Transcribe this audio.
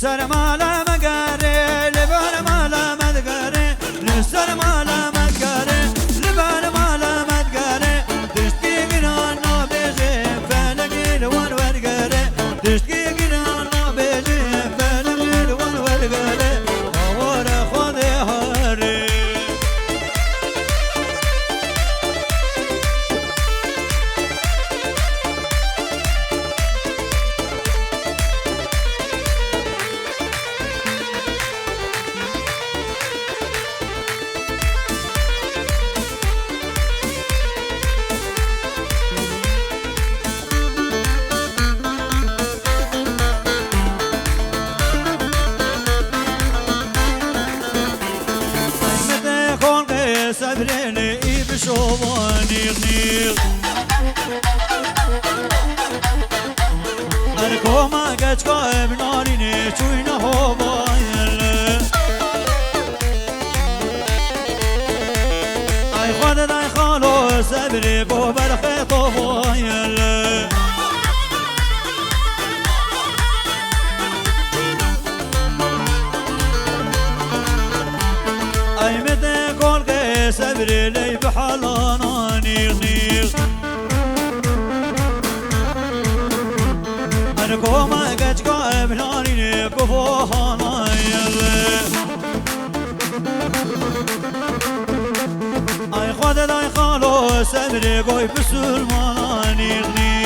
سر مالا مگاره لبان مالا مدگاره سر مالا مدگاره لبان مالا مدگاره دشتی گران نابیجه فلگی روان ورگاره دشتی گران نابیجه فلگی روان ورگاره آوار خود هاره سبريني بشوفاني غنيغ أركو ما قد قايب ناريني شوينا هو بايل أي خود داي خالو سبري بو برخيطو بايل أي متى قول سبري لي بحالانا نيغ نيغ أركو ما قد قايب ناريني كفوهانا يغ أي خود داي خالو سبري قوي بسلمانا نيغ نيغ